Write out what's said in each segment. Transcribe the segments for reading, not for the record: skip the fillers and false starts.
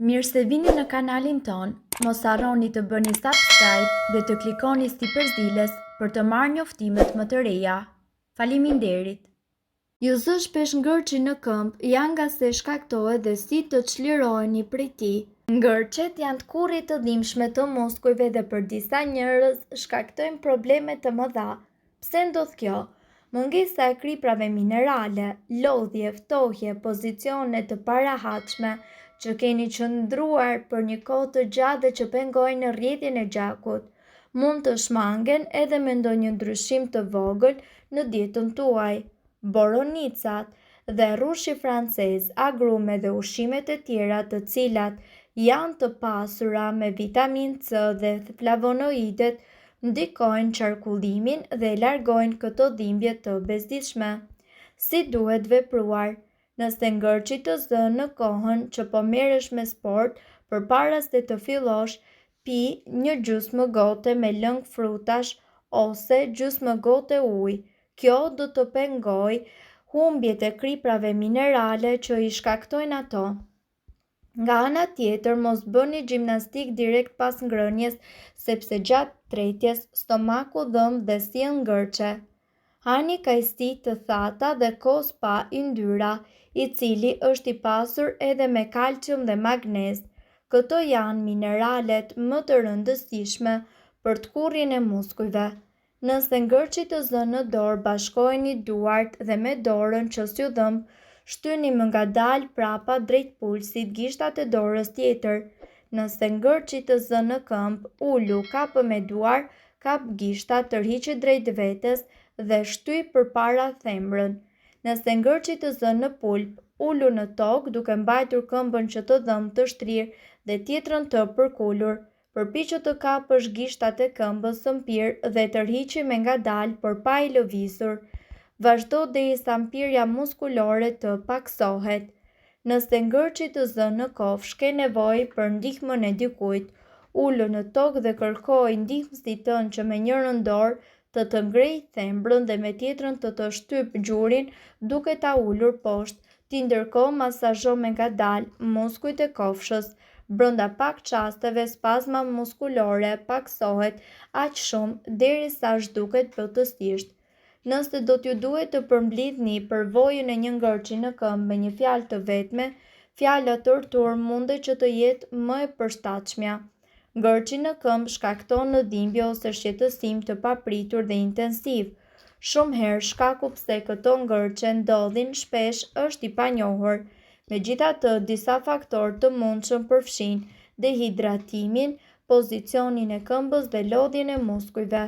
Mirë se vini në kanalin ton, mos harroni të bëni subscribe dhe të klikoni si përzdiles për të marrë njoftimet më të reja. Faleminderit! Ju zë shpesh ngërçi në këmbë janë nga se shkaktohet dhe si të çliroheni prej tij. Ngërçet janë të kurrë të dhimbshme të muskujve dhe për disa njerëz shkaktojnë probleme të mëdha. Pse ndodh kjo? Mungesa e kriprave minerale, lodhje, ftohje, pozicione të parahatshme që keni qëndruar për një kohë të gjatë dhe që pengojnë rrjedhjen e gjakut, mund të shmangen edhe me ndonjë ndryshim të vogël në dietën tuaj. Boronicat dhe rrushi francez, agrume dhe ushqimet e tjera të cilat janë të pasura me vitaminë C dhe flavonoidet ndikojnë qarkullimin dhe largojnë këto dhimbje të bezdishme. Si duhet vepruar? Nëse ngërçi të zë në kohën që po merresh me sport, përpara se të fillosh, pi një gjysmë gote me lëng frutash ose gjysmë gote ujë. Kjo do të pengojë humbjet e kriprave minerale që i shkaktojnë ato. Nga ana tjetër, mos bëni gjimnastik direkt pas ngrënies, sepse gjatë tretjes stomaku dhëm dhe sjell ngërçe. Hani kajsi të thata dhe kos pa yndyra, i cili është i pasur edhe me kalcium dhe magnez. Këto janë mineralet më të rëndësishme për të kurrjen e muskujve. Nëse ngërçi të zë në dorë, bashkojeni duart dhe me dorën që s'ju dhëmb, shtyni më ngadalë prapa drejt pulsit gishtat e dorës tjetër. Nëse ngërçi të zë në këmbë, ulu kapë me duar, kap gishtat, tërhiqi drejt vetes dhe shtyj përpara thembrën. Nëse ngërçi të zë në pulp, ulu në tokë duke mbajtur këmbën që të dhëmb të shtrirë dhe tjetrën të përkulur. Përpiqu të kapësh gishtat e këmbës së mpirë dhe tërhiqi me ngadalë por pa i lëvizur. Vazhdo derisa mpirja muskulore të paksohet. Nëse ngërçi të zë në kofsh, ke nevojë për ndihmën e dikujt. Ulo në tokë dhe kërkoj ndihmësit tënd që me njërën dorë të ngrejë thembrën dhe me tjetrën të shtyp gjurin duke ta ulur poshtë, ti ndërkohë masazho me ngadalë muskujt e kofshës. Brenda pak çasteve spazma muskulore paksohet aq shumë derisa zhduket plotësisht. Nëse do t'ju duhet të përmblidhni përvojën e një ngërçi në këmbë me një fjalë të vetme, fjala torturë mundet që të jetë më e përshtatshmja. Ngërçi në këmbë shkakton dhimbje ose shqetësim të papritur dhe intensiv. Shumë herë shkaku pse këto ngërçe ndodhin shpesh është i panjohur. Megjithatë, disa faktorë të mundshëm përfshijnë dehidratimin, pozicionin e këmbës dhe lodhjen e muskujve.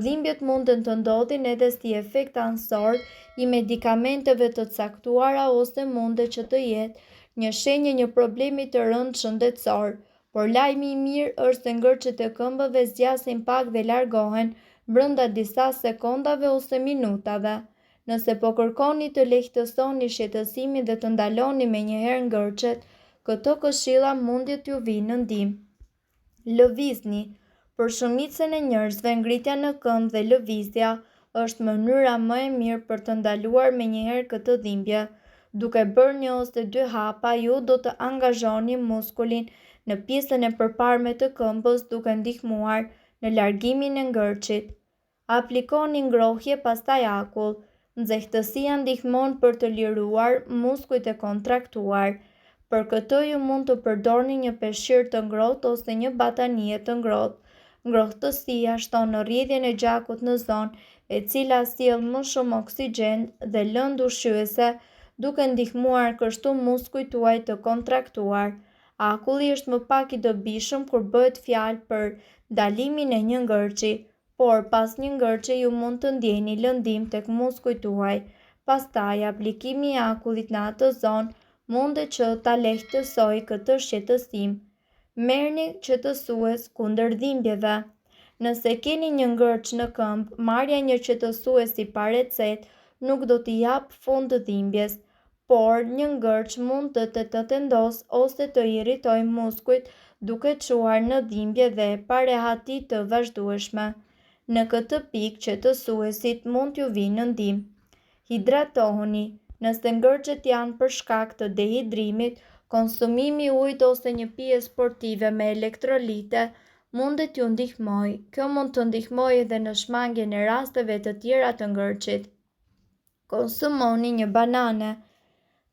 Dhimbjet munden të ndodhin edhe si efekt ansor i medikamenteve të caktuara ose mundet që të jetë një shenjë një problemi të rëndë shëndetësor. Por lajmi i mirë është se ngërçet e këmbëve zgjasin pak dhe largohen brenda disa sekondave ose minutave. Nëse po kërkoni të lehtësoni shqetësimin dhe të ndaloni menjëherë ngërçet, këto këshilla mund t'ju vinë në ndihmë. Lëvizni. Për shumicën e njerëzve, ngritja në këmbë dhe lëvizja është mënyra më e mirë për të ndaluar menjëherë këtë dhimbje. Duke bërë një ose dy hapa, ju do të angazhoni muskulin në pjesën e përparme të këmbës duke ndihmuar në largimin e ngërçit. Aplikoni ngrohje pastaj akull. Nxehtësia ndihmon për të liruar muskujt e kontraktuar. Për këtë ju mund të përdorni një peshqir të ngrohtë ose një batanie të ngrohtë. Ngrohtësia shton rrjedhjen e gjakut në zonë e cila sjell më shumë oksigjen dhe lëndë ushqyese, duke ndihmuar kështu muskujt tuaj të kontraktuar. Akulli është më pak i dobishëm kur bëhet fjalë për ndalimin e një ngërçi, por pas një ngërçe ju mund të ndjeni lëndim tek muskujt tuaj. Pastaj, aplikimi i akullit në atë zonë mundet që ta lehtësojë këtë shqetësim. Merrni qetësues kundër dhimbjeve. Nëse keni një ngërç në këmbë, marrja e një qetësuesi pa recetë nuk do t'i japë fund të dhimbjes, por një ngërç mund të të tendosë ose të irritojë muskujt duke çuar në dhimbje dhe parehati të vazhdueshme. Në këtë pikë qetësuesit mund t'ju vinë në ndihmë. Hidratohuni. Nëse ngërçet janë për shkak të dehidrimit, Konsumimi i ujit ose një pije sportive me elektrolite mundet t'ju ndihmoj. Kjo mund të ndihmoj edhe në shmangjen e rasteve të tjera të ngërçit. Konsumoni një banane.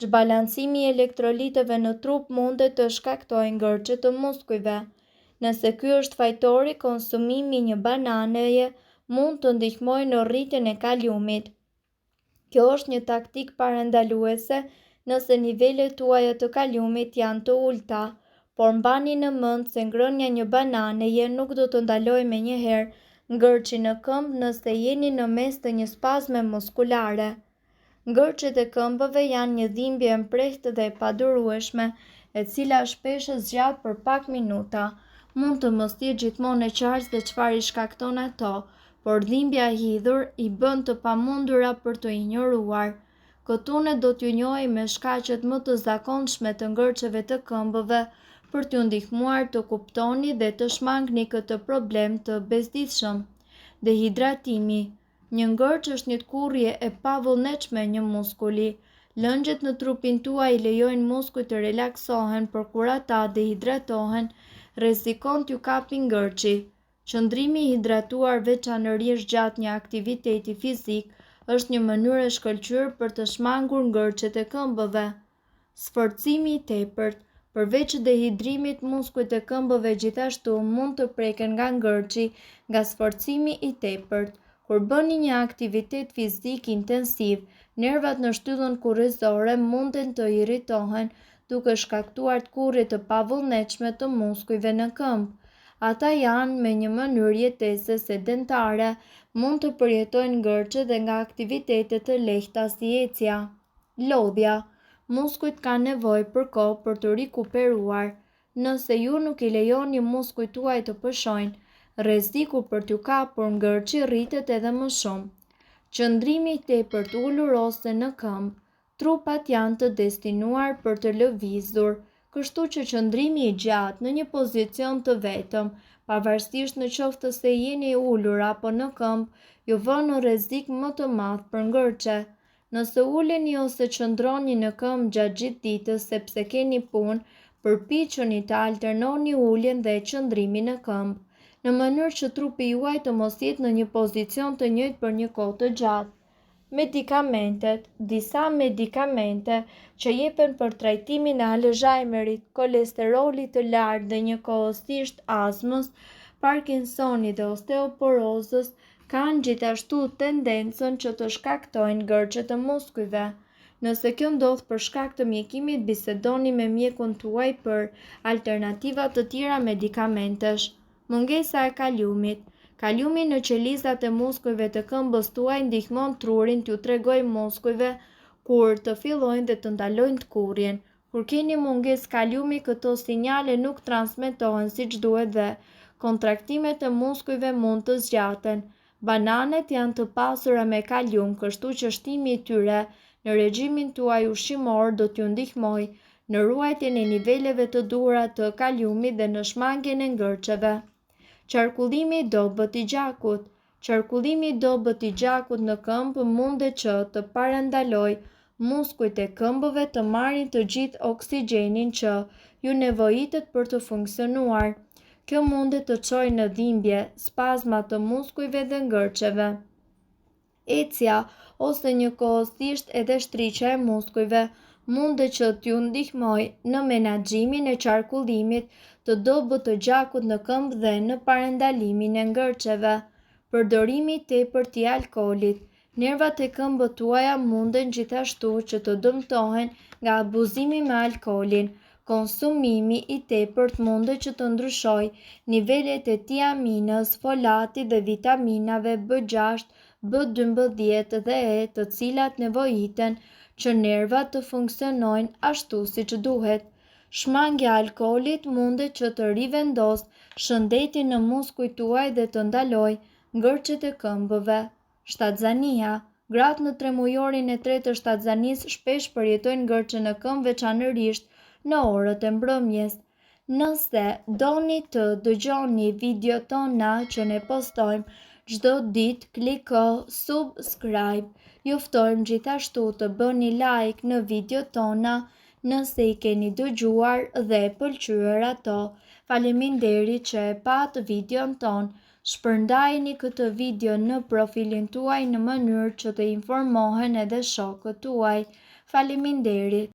Zhbalancimi i elektroliteve në trup mundet të shkaktojë ngërçe të muskujve. Nëse ky është fajtori, konsumimi i një bananeje mund të ndihmojë në rritjen e kaliumit. Kjo është një taktik parandaluese nëse nivelet tuaja të kaliumit janë të ulta, por mbani në mend se ngrënia një bananeje nuk do të ndalojë menjëherë ngërçin në këmbë nëse jeni në mes të një spazme muskulare. Ngërçet e këmbëve janë një dhimbje e mprehtë dhe e padurueshme, e cila shpesh zgjat për pak minuta. Mund të mos jetë gjithmonë e qartë se çfarë i shkakton ato, por dhimbja e hidhur i bën të pamundura për të injoruar. Këtu ne do t'ju njohim me shkaqet më të zakonshme të ngërçeve të këmbëve për t'ju ndihmuar të kuptoni dhe të shmangni këtë problem të bezdisshëm. Dehidratimi. Një ngërç është një tkurrje e pavullnetshme e një muskuli. Lëngjet në trupin tuaj lejojnë muskujt të relaksohen, por kur ata dehidratohen, rrezikon t'ju kapi ngërçi. Qëndrimi i hidratuar veçanërisht gjatë një aktiviteti fizik është një mënyrë e shkëlqyer për të shmangur ngërçet e këmbëve. Sforcimi i tepërt. Përveç dehidrimit, muskujt e këmbëve gjithashtu mund të preken nga ngërçi nga sforcimi i tepërt. Kur bëni një aktivitet fizik intensiv, nervat në shtyllën kurrizore munden të irritohen, duke shkaktuar tkurrje të pavullnetshme të muskujve në këmbë. Ata janë me një mënyrë jetese sedentare, mund të përjetojnë ngërçe dhe nga aktivitetet të lehta si ecja. Lodhja. Muskujt kanë nevojë për kohë për të rikuperuar. Nëse ju nuk i lejoni muskujt tuaj të pushojnë, rreziku për t'ju kapur ngërçi rritet edhe më shumë. Qëndrimi i tepërt ulur ose në këmbë. Trupat janë të destinuar për të lëvizur, kështu që qëndrimi i gjatë në një pozicion të vetëm, pavarësisht në qoftë se jeni ulur apo në këmbë, ju vën në rrezik më të madh për ngërçe. Nëse uleni ose qëndroni në këmbë gjatë gjithë ditës sepse keni punë, përpiqeni të alternoni uljen dhe qëndrimin në këmbë, në mënyrë që trupi juaj të mos jetë në një pozicion të njëjtë për një kohë të gjatë. Medikamentet. Disa medikamente që jepen për trajtimin e Alzheimerit, kolesterolit të lartë dhe njëkohësisht astmës, Parkinsonit dhe osteoporozës kanë gjithashtu tendencën që të shkaktojnë ngërçe të muskujve. Nëse kjo ndodh për shkak të mjekimit, bisedoni me mjekun tuaj për alternativa të tjera medikamentesh. Mungesa e kaliumit. Kaliumi në qelizat e muskujve të këmbës tuaj ndihmon trurin t'ju tregojë muskujve kur të fillojnë dhe të ndalojnë tkurrjen. Kur keni mungesë kaliumi, këto sinjale nuk transmetohen siç duhet dhe kontraktimet e muskujve mund të zgjaten. Bananet janë të pasura me kalium, kështu që shtimi i tyre në regjimin tuaj ushqimor do t'ju ndihmojë në ruajtjen e niveleve të duhura të kaliumit dhe në shmangjen e ngërçeve. Qarkullimi i dobët i gjakut. Qarkullimi i dobët i gjakut në këmbë mundet që të parandalojë muskujt e këmbëve të marrin të gjithë oksigjenin që ju nevojitet për të funksionuar. Kjo mundet të çojë në dhimbje, spazma të muskujve dhe ngërçeve. Ecja ose njëkohësisht edhe shtriqja e muskujve mundet që t'ju ndihmojë në menaxhimin e qarkullimit të dobët të gjakut në këmbë dhe në parandalimin e ngërçeve. Përdorimi i tepërt i alkoolit. Nervat e këmbëve tuaja munden gjithashtu që të dëmtohen nga abuzimi me alkoolin. Konsumimi i tepërt mundet që të ndryshojë nivelet e tiaminës, folatit dhe vitaminave B6, B12 dhe E, të cilat nevojiten që nervat të funksionojnë ashtu siç duhet. Shmangja e alkoolit mundet që të rivendosë shëndetin në muskujt tuaj dhe të ndalojë ngërçet e këmbëve. Shtatzania. Gratë në tremujorin e tretë të shtatzanisë shpesh përjetojnë ngërçe në këmbë, veçanërisht në orët e mbrëmjes. Nëse doni të dëgjoni videot tona që ne postojmë çdo ditë, kliko subscribe. Ju ftojmë gjithashtu të bëni like në videot tona Nëse i keni dëgjuar dhe pëlqyer ato, faleminderit që e pat videon ton. Shpërndajeni këtë video në profilin tuaj në mënyrë që të informohen edhe shokët tuaj. Faleminderit.